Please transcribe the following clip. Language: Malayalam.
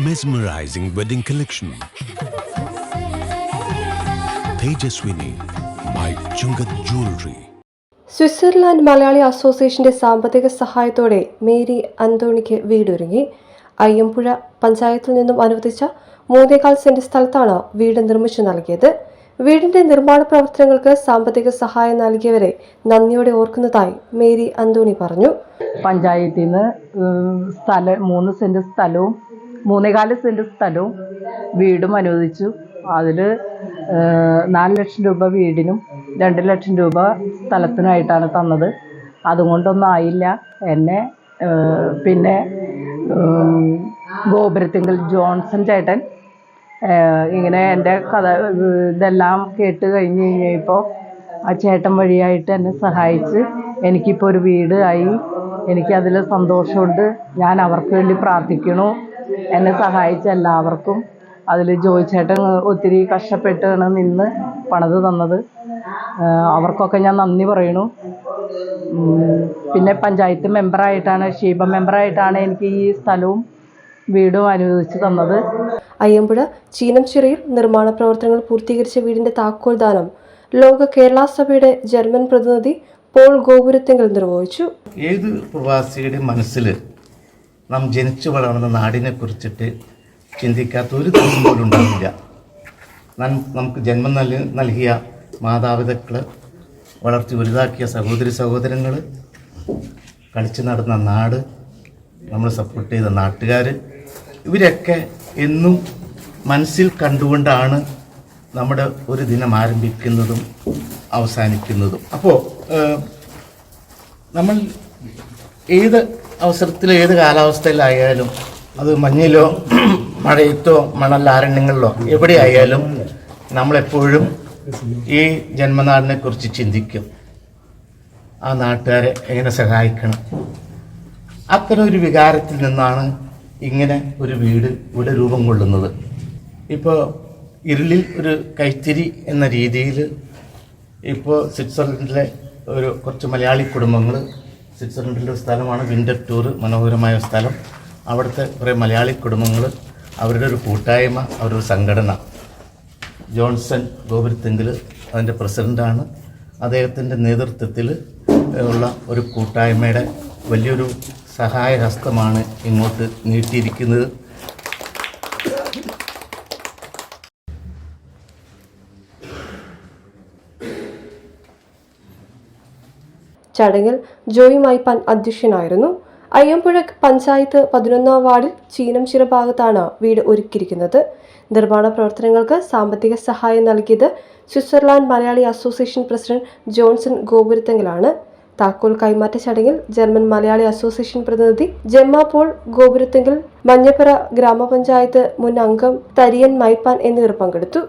Mesmerizing wedding collection. Tejaswini by Chungat Jewelry. Switzerland Malayali അസോസിയേഷന്റെ സാമ്പത്തിക സഹായത്തോടെ മേരി അന്തോണിക്ക് വീടൊരുങ്ങി. അയ്യമ്പുഴ പഞ്ചായത്തിൽ നിന്നും അനുവദിച്ച 3.25 സെന്റ് സ്ഥലത്താണ് വീട് നിർമ്മിച്ചു നൽകിയത്. വീടിന്റെ നിർമ്മാണ പ്രവർത്തനങ്ങൾക്ക് സാമ്പത്തിക സഹായം നൽകിയവരെ നന്ദിയോടെ ഓർക്കുന്നതായി മേരി അന്തോണി പറഞ്ഞു. പഞ്ചായത്തിൽ നിന്ന് 3 സെന്റ് സ്ഥലവും 3.25 സെന്റ് സ്ഥലവും വീടും അനുവദിച്ചു. അതിൽ 4 ലക്ഷം രൂപ വീടിനും 2 ലക്ഷം രൂപ സ്ഥലത്തിനായിട്ടാണ് തന്നത്. അതുകൊണ്ടൊന്നും ആയില്ല. എന്നെ പിന്നെ ഗോപുരത്തിങ്കൽ ജോൺസൺ ചേട്ടൻ ഇങ്ങനെ എൻ്റെ കഥ ഇതെല്ലാം കേട്ട് കഴിഞ്ഞ് കഴിഞ്ഞപ്പോൾ ആ ചേട്ടൻ വഴിയായിട്ട് എന്നെ സഹായിച്ച് എനിക്കിപ്പോൾ ഒരു വീട് ആയി. എനിക്കതിൽ സന്തോഷമുണ്ട്. ഞാൻ അവർക്ക് വേണ്ടി പ്രാർത്ഥിക്കണു. എന്നെ സഹായിച്ച എല്ലാവർക്കും. അതിൽ ജോയി ചേട്ടൻ ഒത്തിരി കഷ്ടപ്പെട്ടാണ് നിന്ന് പണിത് തന്നത്. അവർക്കൊക്കെ ഞാൻ നന്ദി പറയണു. പിന്നെ പഞ്ചായത്ത് മെമ്പറായിട്ടാണ്, ഷീബ മെമ്പറായിട്ടാണ് എനിക്ക് ഈ സ്ഥലവും വീടും അനുവദിച്ച് തന്നത്. അയ്യമ്പുഴ ചീനംചിറയിൽ നിർമ്മാണ പ്രവർത്തനങ്ങൾ പൂർത്തീകരിച്ച വീടിന്റെ താക്കോൽ ദാനം ലോക കേരള സഭയുടെ ജർമ്മൻ പ്രതിനിധി പോൾ ഗോപുരത്തിങ്കൽ നിർവഹിച്ചു. ഏത് പ്രവാസിയുടെ മനസ്സിൽ നാം ജനിച്ചു വളർന്ന നാടിനെ കുറിച്ചിട്ട് ചിന്തിക്കാത്ത ഒരു ദിവസം പോലും ഉണ്ടാവില്ല. നമുക്ക് ജന്മം നൽകിയ മാതാപിതാക്കൾ, വളർത്തി വലുതാക്കിയ സഹോദരി സഹോദരങ്ങൾ, കളിച്ചു നടന്ന നാട്, നമ്മൾ സപ്പോർട്ട് ചെയ്ത നാട്ടുകാർ, ഇവരൊക്കെ എന്നും മനസ്സിൽ കണ്ടുകൊണ്ടാണ് നമ്മുടെ ഒരു ദിനം ആരംഭിക്കുന്നതും അവസാനിക്കുന്നതും. അപ്പോൾ നമ്മൾ ഏത് അവസരത്തിൽ ഏത് കാലാവസ്ഥയിലായാലും, അത് മഞ്ഞിലോ മഴയത്തോ മണലാരണ്യങ്ങളിലോ എവിടെയായാലും നമ്മളെപ്പോഴും ഈ ജന്മനാടിനെ കുറിച്ച് ചിന്തിക്കും. ആ നാട്ടുകാരെ എങ്ങനെ സഹായിക്കണം. അത്തരം ഒരു വികാരത്തിൽ നിന്നാണ് ഇങ്ങനെ ഒരു വീട് ഇവിടെ രൂപം കൊള്ളുന്നത്. ഇപ്പോൾ ഇരുളിൽ ഒരു കൈത്തിരി എന്ന രീതിയിൽ ഇപ്പോൾ സ്വിറ്റ്സർലൻഡിലെ കുറച്ച് മലയാളി കുടുംബങ്ങൾ, സ്വിറ്റ്സർലൻഡിലെ ഒരു സ്ഥലമാണ് വിൻ്റർ മനോഹരമായ സ്ഥലം. അവിടുത്തെ കുറേ മലയാളി കുടുംബങ്ങൾ, അവരുടെ ഒരു കൂട്ടായ്മ, അവരുടെ സംഘടന, ജോൺസൺ ഗോപുരത്തിങ്കൽ അതിൻ്റെ പ്രസിഡൻ്റാണ്. അദ്ദേഹത്തിൻ്റെ നേതൃത്വത്തിൽ ഉള്ള ഒരു കൂട്ടായ്മയുടെ വലിയൊരു സഹായഹസ്തമാണ് ഇങ്ങോട്ട് നീട്ടിയിരിക്കുന്നത്. ചടങ്ങിൽ ജോയി മൈപ്പാൻ അധ്യക്ഷനായിരുന്നു. അയ്യമ്പുഴ പഞ്ചായത്ത് 11-ാം വാർഡിൽ ചീനംചിറ ഭാഗത്താണ് വീട് ഒരുക്കിയിരിക്കുന്നത്. നിർമ്മാണ പ്രവർത്തനങ്ങൾക്ക് സാമ്പത്തിക സഹായം നൽകിയത് Switzerland Malayali association president Johnson ഗോപുരത്തിങ്കലാണ്. താക്കോൽ കൈമാറ്റ ചടങ്ങിൽ ജർമ്മൻ മലയാളി അസോസിയേഷൻ പ്രതിനിധി ജെമ്മ പോൾ ഗോപുരത്തിങ്കൽ, മഞ്ഞപ്പുറ ഗ്രാമപഞ്ചായത്ത് മുൻ അംഗം തരിയൻ മൈപ്പാൻ എന്നിവർ പങ്കെടുത്തു.